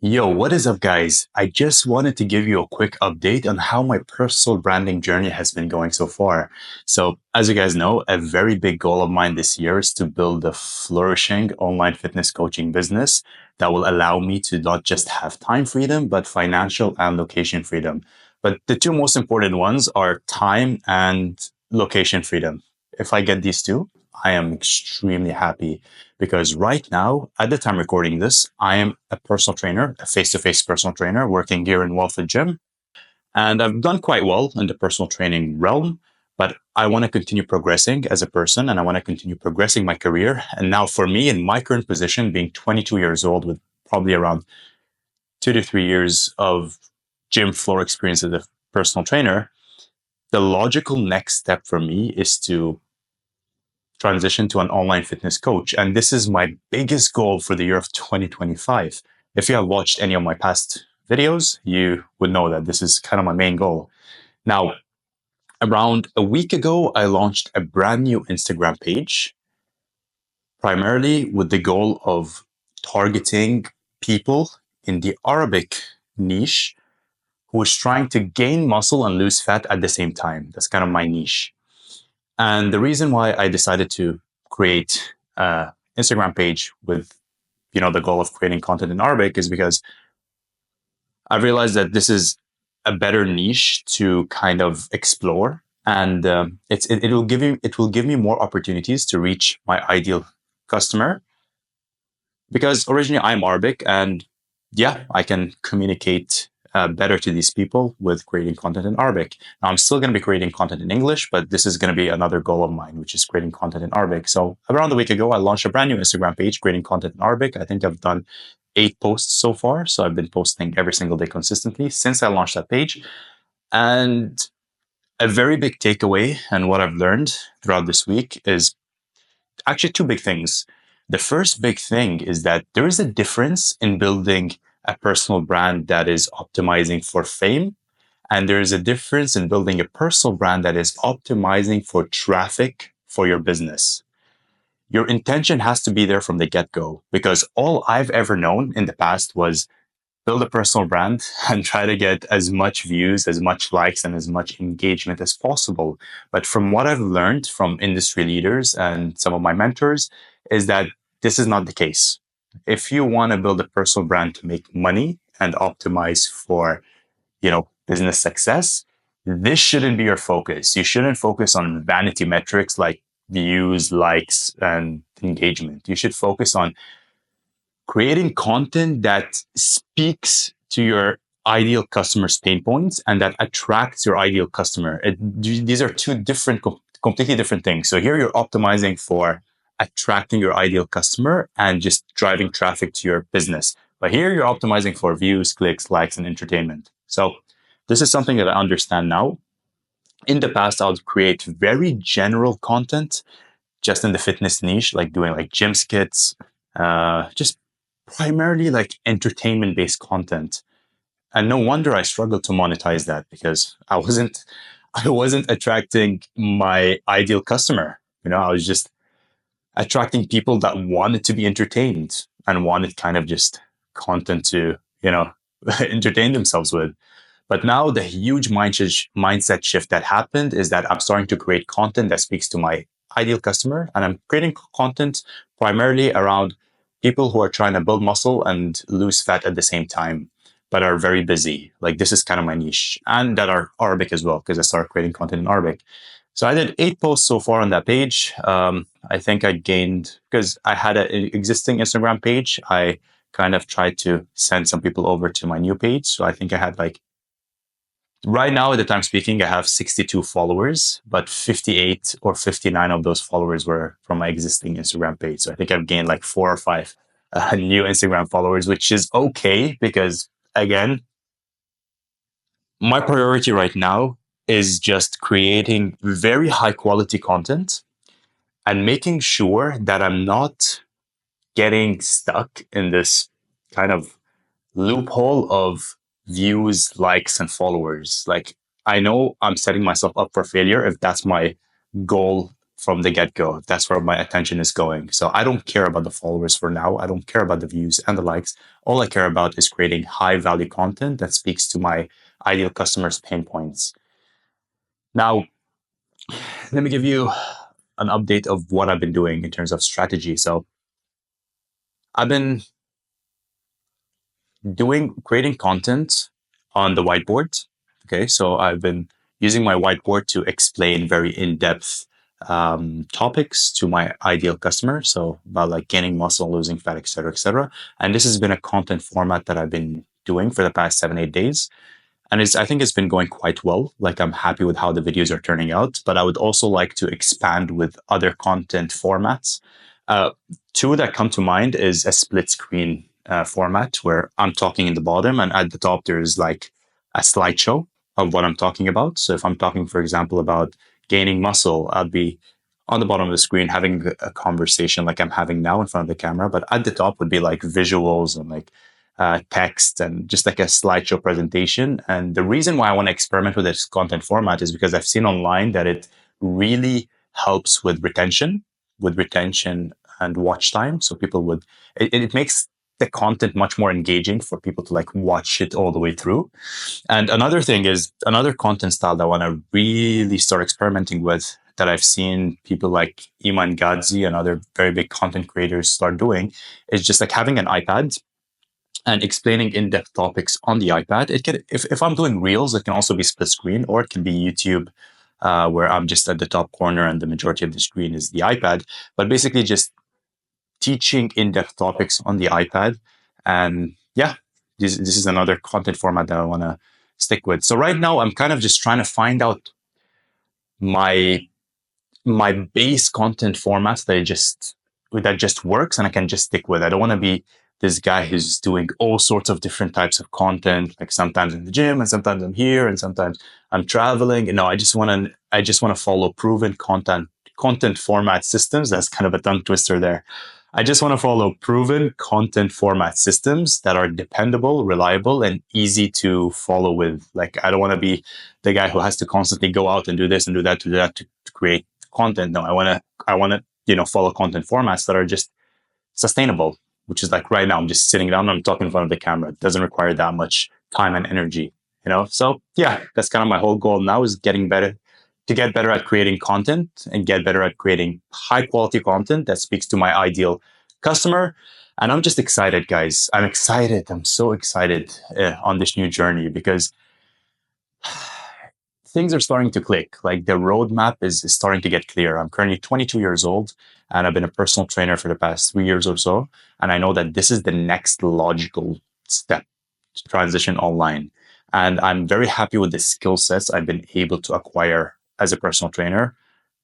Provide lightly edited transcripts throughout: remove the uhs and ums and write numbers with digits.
Yo, what is up, guys? I just wanted to give you a quick update on how my personal branding journey has been going so far. So, as you guys know, a very big goal of mine this year is to build a flourishing online fitness coaching business that will allow me to not just have time freedom, but financial and location freedom. But the two most important ones are time and location freedom. If I get these two, I am extremely happy because right now, at the time recording this, I am a personal trainer, a face to face personal trainer working here in Walford Gym. And I've done quite well in the personal training realm, but I want to continue progressing as a person and I want to continue progressing my career. And now, for me, in my current position, being 22 years old with probably around 2 to 3 years of gym floor experience as a personal trainer, the logical next step for me is to transition to an online fitness coach. And this is my biggest goal for the year of 2025. If you have watched any of my past videos, you would know that this is kind of my main goal. Now, around a week ago, I launched a brand new Instagram page, primarily with the goal of targeting people in the Arabic niche who is trying to gain muscle and lose fat at the same time. That's kind of my niche. And the reason why I decided to create an Instagram page with the goal of creating content in Arabic is because I realized that this is a better niche to kind of explore, and it will give me more opportunities to reach my ideal customer because originally I'm Arabic and yeah, I can communicate better to these people with creating content in Arabic. Now, I'm still going to be creating content in English, but this is going to be another goal of mine, which is creating content in Arabic. So around a week ago, I launched a brand new Instagram page, creating content in Arabic. I think I've done 8 posts so far. So I've been posting every single day consistently since I launched that page. And a very big takeaway and what I've learned throughout this week is actually two big things. The first big thing is that there is a difference in building a personal brand that is optimizing for fame. And there is a difference in building a personal brand that is optimizing for traffic for your business. Your intention has to be there from the get go because all I've ever known in the past was build a personal brand and try to get as much views, as much likes, and as much engagement as possible. But from what I've learned from industry leaders and some of my mentors, is that this is not the case. If you want to build a personal brand to make money and optimize for, business success, this shouldn't be your focus. You shouldn't focus on vanity metrics like views, likes, and engagement. You should focus on creating content that speaks to your ideal customer's pain points and that attracts your ideal customer. These are two different, completely different things. So here you're optimizing for attracting your ideal customer and just driving traffic to your business. But here you're optimizing for views, clicks, likes, and entertainment. So this is something that I understand now. In the past, I would create very general content just in the fitness niche, like doing like gym skits, just primarily like entertainment based content. And no wonder I struggled to monetize that because I wasn't attracting my ideal customer. I was just attracting people that wanted to be entertained and wanted kind of just content to, entertain themselves with. But now the huge mindset shift that happened is that I'm starting to create content that speaks to my ideal customer. And I'm creating content primarily around people who are trying to build muscle and lose fat at the same time, but are very busy. Like this is kind of my niche and that are Arabic as well, because I started creating content in Arabic. So I did 8 posts so far on that page. I think I gained, because I had an existing Instagram page, I kind of tried to send some people over to my new page. So I think I had like, right now, at the time speaking, I have 62 followers, but 58 or 59 of those followers were from my existing Instagram page. So I think I've gained like 4 or 5 new Instagram followers, which is okay because, again, my priority right now is just creating very high quality content and making sure that I'm not getting stuck in this kind of loophole of views, likes, and followers. Like, I know I'm setting myself up for failure if that's my goal from the get-go. That's where my attention is going. So I don't care about the followers for now. I don't care about the views and the likes. All I care about is creating high value content that speaks to my ideal customers' pain points. Now, let me give you an update of what I've been doing in terms of strategy. So I've been doing creating content on the whiteboard. Okay, so I've been using my whiteboard to explain very in-depth topics to my ideal customer. So about like gaining muscle, losing fat, etc., etc. And this has been a content format that I've been doing for the past 7, 8 days. And I think it's been going quite well. Like I'm happy with how the videos are turning out, but I would also like to expand with other content formats. Uh, Two that come to mind is a split screen format where I'm talking in the bottom and at the top there's like a slideshow of what I'm talking about. So if I'm talking, for example, about gaining muscle, I'll be on the bottom of the screen having a conversation like I'm having now in front of the camera, but at the top would be like visuals and like text and just like a slideshow presentation. And the reason why I want to experiment with this content format is because I've seen online that it really helps with retention and watch time. So people would, it makes the content much more engaging for people to like watch it all the way through. And another thing is another content style that I want to really start experimenting with that I've seen people like Iman Gadzi and other very big content creators start doing is just like having an iPad and explaining in-depth topics on the iPad. It can, if I'm doing reels, it can also be split screen, or it can be YouTube, where I'm just at the top corner and the majority of the screen is the iPad. But basically, just teaching in-depth topics on the iPad, and yeah, this is another content format that I want to stick with. So right now, I'm kind of just trying to find out my my base content format that just works and I can just stick with. I don't want to be this guy who's doing all sorts of different types of content, like sometimes in the gym and sometimes I'm here and sometimes I'm traveling. No, I just want to follow proven content format systems. That's kind of a tongue twister there. I just want to follow proven content format systems that are dependable, reliable, and easy to follow with. Like, I don't want to be the guy who has to constantly go out and do this and do that to create content. No, I want to, follow content formats that are just sustainable, which is like right now, I'm just sitting down, I'm talking in front of the camera. It doesn't require that much time and energy, So yeah, that's kind of my whole goal now is to get better at creating content and get better at creating high quality content that speaks to my ideal customer. And I'm just excited, guys. I'm excited. I'm so excited on this new journey because things are starting to click. Like the roadmap is starting to get clear. I'm currently 22 years old and I've been a personal trainer for the past 3 years or so. And I know that this is the next logical step to transition online. And I'm very happy with the skill sets I've been able to acquire as a personal trainer.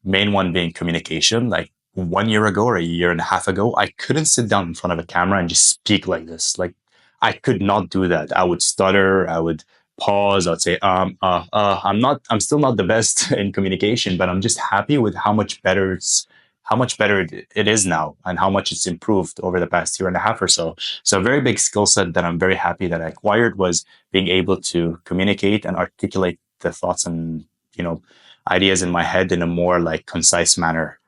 Main one being communication. Like 1 year ago or a year and a half ago, I couldn't sit down in front of a camera and just speak like this. Like I could not do that. I would stutter. I would pause. I'd say, I'm still not the best in communication, but I'm just happy with how much better it is now and how much it's improved over the past year and a half or so. So a very big skill set that I'm very happy that I acquired was being able to communicate and articulate the thoughts and, ideas in my head in a more like concise manner.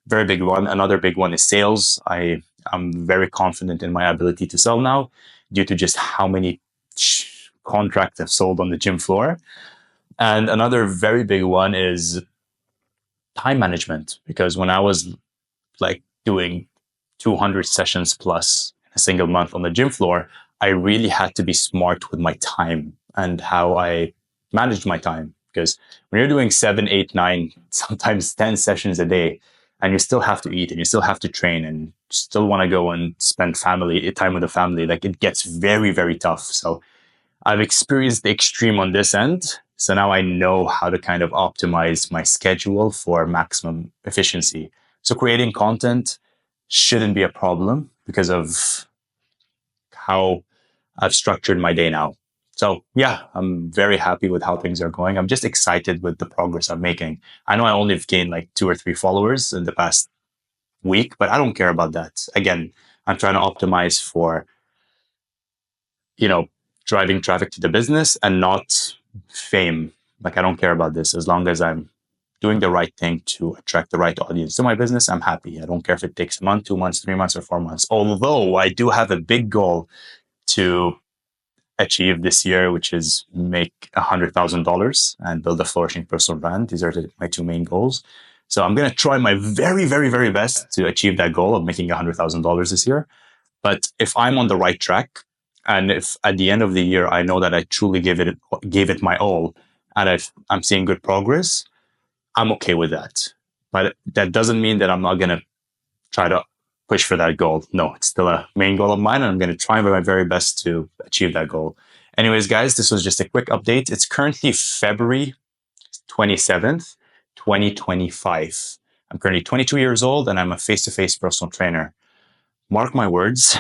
Very big one. Another big one is sales. I'm very confident in my ability to sell now due to just how many contracts I've sold on the gym floor. And another very big one is time management, because when I was like doing 200 sessions plus in a single month on the gym floor, I really had to be smart with my time and how I managed my time. Because when you're doing 7, 8, 9, sometimes 10 sessions a day, and you still have to eat and you still have to train and still want to go and spend family time with the family, like it gets very, very tough. So I've experienced the extreme on this end. So now I know how to kind of optimize my schedule for maximum efficiency. So creating content shouldn't be a problem because of how I've structured my day now. So yeah, I'm very happy with how things are going. I'm just excited with the progress I'm making. I know I only have gained like 2 or 3 followers in the past week, but I don't care about that. Again, I'm trying to optimize for, you know, driving traffic to the business and not fame. Like I don't care about this as long as I'm doing the right thing to attract the right audience to my business, I'm happy. I don't care if it takes a month, 2 months, 3 months, or 4 months. Although I do have a big goal to achieve this year, which is make $100,000 and build a flourishing personal brand. These are my two main goals. So I'm going to try my very, very, very best to achieve that goal of making $100,000 this year. But if I'm on the right track, and if at the end of the year I know that I truly gave it my all, and I'm seeing good progress, I'm okay with that. But that doesn't mean that I'm not going to try to push for that goal. No, it's still a main goal of mine, and I'm going to try my very best to achieve that goal. Anyways, guys, this was just a quick update. It's currently February 27th, 2025. I'm currently 22 years old, and I'm a face-to-face personal trainer. Mark my words,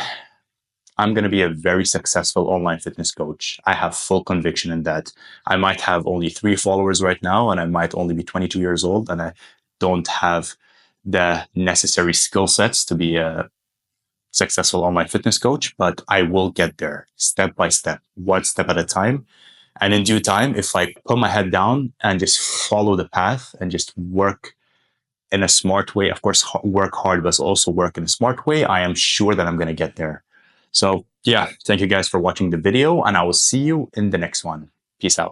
I'm going to be a very successful online fitness coach. I have full conviction in that. I might have only 3 followers right now, and I might only be 22 years old, and I don't have the necessary skill sets to be a successful online fitness coach, but I will get there step by step, one step at a time. And in due time, if I put my head down and just follow the path and just work in a smart way, of course, work hard, but also work in a smart way, I am sure that I'm going to get there. So yeah, thank you guys for watching the video, and I will see you in the next one. Peace out.